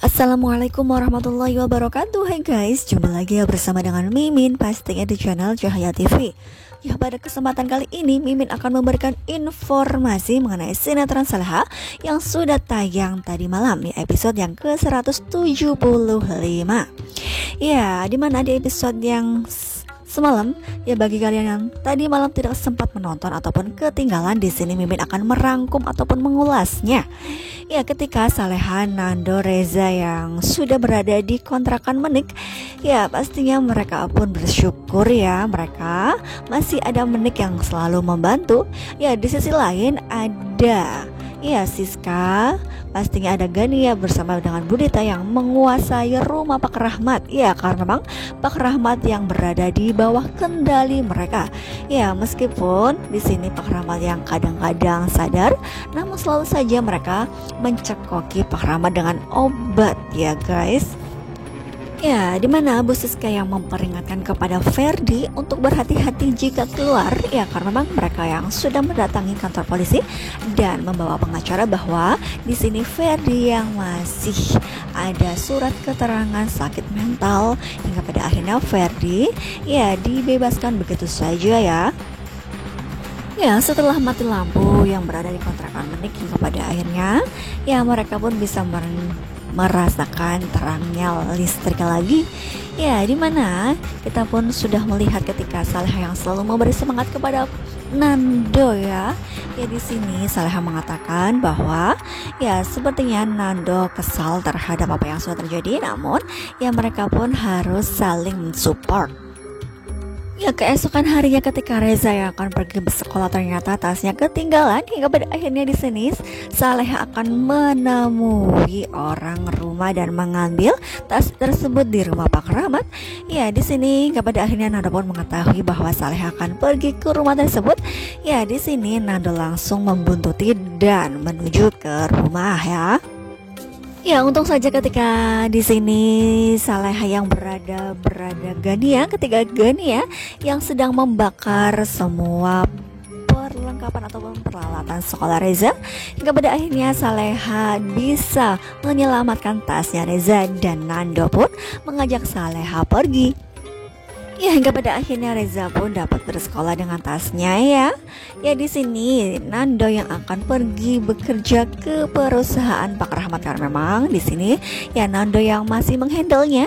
Assalamualaikum warahmatullahi wabarakatuh. Hai guys, jumpa lagi ya bersama dengan Mimin, pastinya di channel Cahaya TV. Ya, pada kesempatan kali ini Mimin akan memberikan informasi mengenai sinetron Saleha yang sudah tayang tadi malam, ya episode yang ke-175. Ya, dimana di episode yang semalam, ya bagi kalian yang tadi malam tidak sempat menonton ataupun ketinggalan, di sini Mimin akan merangkum ataupun mengulasnya. Ya, ketika Saleha, Nando, Reza yang sudah berada di kontrakan Menik, ya pastinya mereka pun bersyukur ya, mereka masih ada Menik yang selalu membantu. Ya, di sisi lain ada Siska, pastinya ada Gania bersama dengan Budita yang menguasai rumah Pak Rahmat. Ya, karena memang Pak Rahmat yang berada di bawah kendali mereka. Ya, meskipun di sini Pak Rahmat yang kadang-kadang sadar, namun selalu saja mereka mencekoki Pak Rahmat dengan obat ya guys. Ya, dimana Bu Siska yang memperingatkan kepada Ferdi untuk berhati-hati jika keluar, ya karena memang mereka yang sudah mendatangi kantor polisi dan membawa pengacara bahwa di sini Ferdi yang masih ada surat keterangan sakit mental, hingga pada akhirnya Ferdi ya dibebaskan begitu saja ya. Ya, setelah mati lampu yang berada di kontrakan Menik, hingga pada akhirnya ya mereka pun bisa merasakan terangnya listrik lagi. Ya, dimana kita pun sudah melihat ketika Saleha yang selalu memberi semangat kepada Nando ya. Ya, di sini Saleha mengatakan bahwa ya sepertinya Nando kesal terhadap apa yang sudah terjadi, namun ya mereka pun harus saling mensupport. Ya, keesokan harinya ketika Reza yang akan pergi bersekolah ternyata tasnya ketinggalan, hingga pada akhirnya di sini Saleha akan menemui orang rumah dan mengambil tas tersebut di rumah Pak Rahmat. Ya, di sini hingga pada akhirnya Nando pun mengetahui bahwa Saleha akan pergi ke rumah tersebut. Ya, di sini Nando langsung membuntuti dan menuju ke rumah ya. Ya, untung saja ketika di sini Saleha yang berada Gania, ketika Gania yang sedang membakar semua perlengkapan ataupun peralatan sekolah Reza, hingga pada akhirnya Saleha bisa menyelamatkan tasnya Reza dan Nando pun mengajak Saleha pergi. Ya, hingga pada akhirnya Reza pun dapat bersekolah dengan tasnya ya. Ya, di sini Nando yang akan pergi bekerja ke perusahaan Pak Rahmat karena memang di sini ya Nando yang masih menghandlenya.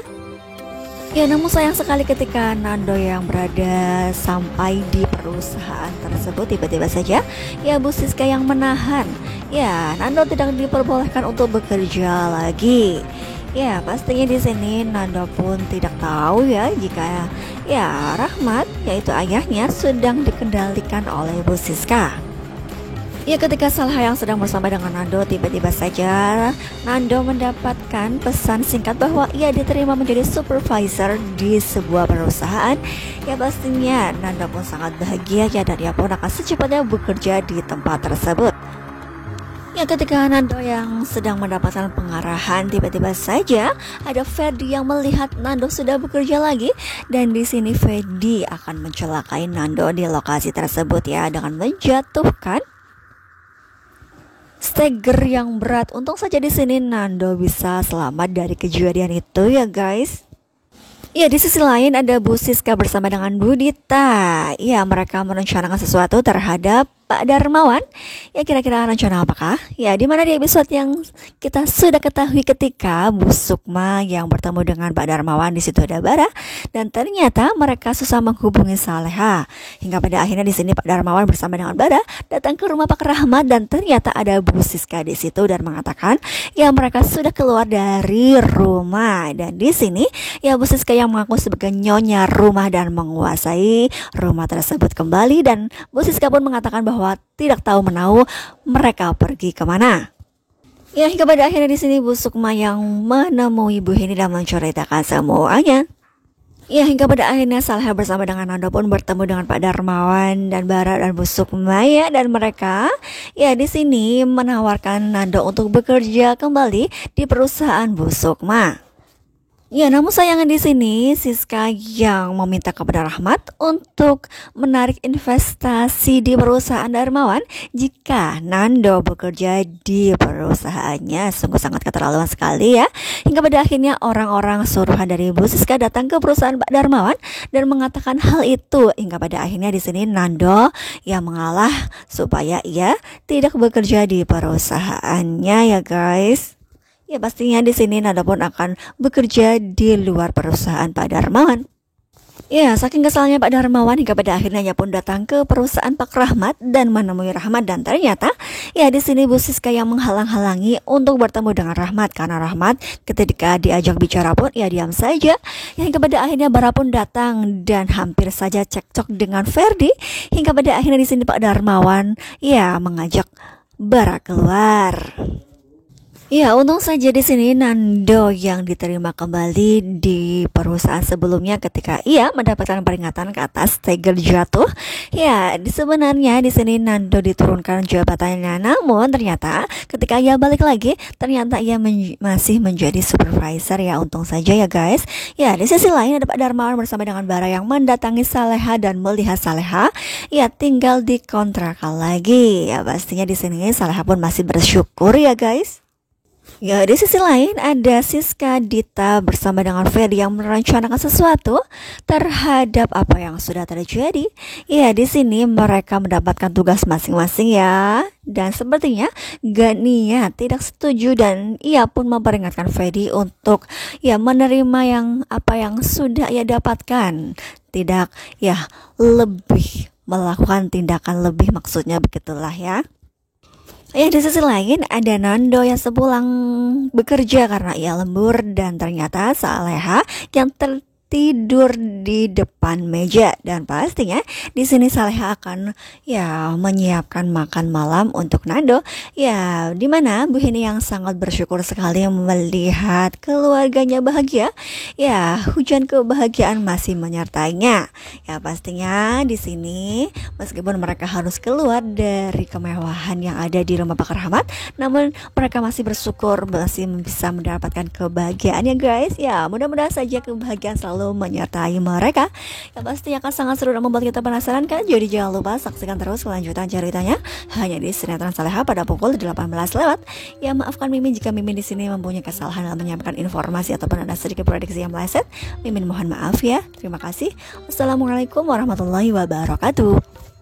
Ya, namun sayang sekali ketika Nando yang berada sampai di perusahaan tersebut, tiba-tiba saja ya Bu Siska yang menahan. Ya, Nando tidak diperbolehkan untuk bekerja lagi. Ya, pastinya di sini Nando pun tidak tahu ya jika ya Rahmat, yaitu ayahnya, sedang dikendalikan oleh Bu Siska. Ya, ketika Saleha yang sedang bersama dengan Nando, tiba-tiba saja Nando mendapatkan pesan singkat bahwa ia diterima menjadi supervisor di sebuah perusahaan. Ya, pastinya Nando pun sangat bahagia ya, dan ia pun akan secepatnya bekerja di tempat tersebut. Ya, ketika Nando yang sedang mendapatkan pengarahan, tiba-tiba saja ada Ferdi yang melihat Nando sudah bekerja lagi, dan di sini Ferdi akan mencelakai Nando di lokasi tersebut ya dengan menjatuhkan steger yang berat. Untung saja di sini Nando bisa selamat dari kejadian itu ya guys. Ya, di sisi lain ada Bu Siska bersama dengan Budita. Ya, mereka merencanakan sesuatu terhadap Pak Darmawan. Ya, kira-kira rencana apakah? Ya, dimana di episode yang kita sudah ketahui ketika Bu Sukma yang bertemu dengan Pak Darmawan, di situ ada Bara, dan ternyata mereka susah menghubungi Saleha. Hingga pada akhirnya di sini Pak Darmawan bersama dengan Bara datang ke rumah Pak Rahmat, dan ternyata ada Bu Siska di situ dan mengatakan ya mereka sudah keluar dari rumah. Dan di sini ya Bu Siska yang mengaku sebagai nyonya rumah dan menguasai rumah tersebut kembali, dan Bu Siska pun mengatakan bahwa tidak tahu menahu mereka pergi kemana. Ya, hingga pada akhirnya di sini Bu Sukma yang menemui Bu Heni dan menceritakan semuanya. Ya, hingga pada akhirnya Saleha bersama dengan Nando pun bertemu dengan Pak Darmawan dan Bara dan Bu Sukma ya, dan mereka ya di sini menawarkan Nando untuk bekerja kembali di perusahaan Bu Sukma. Ya, namun sayangnya di sini Siska yang meminta kepada Rahmat untuk menarik investasi di perusahaan Darmawan jika Nando bekerja di perusahaannya. Sungguh sangat keterlaluan sekali ya. Hingga pada akhirnya orang-orang suruhan dari Bu Siska datang ke perusahaan Pak Darmawan dan mengatakan hal itu. Hingga pada akhirnya di sini Nando yang mengalah supaya ia tidak bekerja di perusahaannya ya guys. Ya pastinya di sini Nada pun akan bekerja di luar perusahaan Pak Darmawan. Ya, saking kesalnya Pak Darmawan hingga pada akhirnya ia pun datang ke perusahaan Pak Rahmat dan menemui Rahmat dan ternyata ya di sini Bu Siska yang menghalang-halangi untuk bertemu dengan Rahmat karena Rahmat ketika diajak bicara pun ya diam saja. Ya, hingga pada akhirnya Bara pun datang dan hampir saja cekcok dengan Ferdi hingga pada akhirnya di sini Pak Darmawan ya mengajak Bara keluar. Ya, untung saja di sini Nando yang diterima kembali di perusahaan sebelumnya ketika ia mendapatkan peringatan ke atas tegel jatuh. Ya, sebenarnya di sini Nando diturunkan jabatannya, namun ternyata ketika ia balik lagi, ternyata ia masih menjadi supervisor ya. Untung saja ya guys. Ya, di sisi lain ada Pak Darmawan bersama dengan Bara yang mendatangi Saleha dan melihat Saleha ya tinggal dikontrakan lagi. Ya, pastinya di sini Saleha pun masih bersyukur ya guys. Ya, di sisi lain ada Siska Dita bersama dengan Ferdi yang merencanakan sesuatu terhadap apa yang sudah terjadi. Ya, di sini mereka mendapatkan tugas masing-masing ya. Dan sepertinya Gania tidak setuju dan ia pun memperingatkan Ferdi untuk ya menerima apa yang sudah ia dapatkan. Tidak ya lebih melakukan tindakan lebih, maksudnya begitulah ya. Ya, di sisi lain ada Nando yang sepulang bekerja karena ia lembur dan ternyata Saleha yang tertidur di depan meja dan pastinya di sini Saleha akan ya menyiapkan makan malam untuk Nando ya, dimana Bu Hini yang sangat bersyukur sekali melihat keluarganya bahagia ya, hujan kebahagiaan masih menyertainya ya. Pastinya di sini meskipun mereka harus keluar dari kemewahan yang ada di rumah Pak Rahmat, namun mereka masih bersyukur masih bisa mendapatkan kebahagiaan ya guys. Ya, mudah-mudahan saja kebahagiaan selalu menyertai mereka. Yang pastinya akan sangat seru dan membuat kita penasaran kan. Jadi jangan lupa saksikan terus kelanjutan ceritanya hanya di sinetron Saleha pada pukul 18 lewat. Ya, maafkan Mimin jika Mimin di sini mempunyai kesalahan dalam menyampaikan informasi ataupun ada sedikit prediksi yang meleset. Mimin mohon maaf ya. Terima kasih. Wassalamualaikum warahmatullahi wabarakatuh.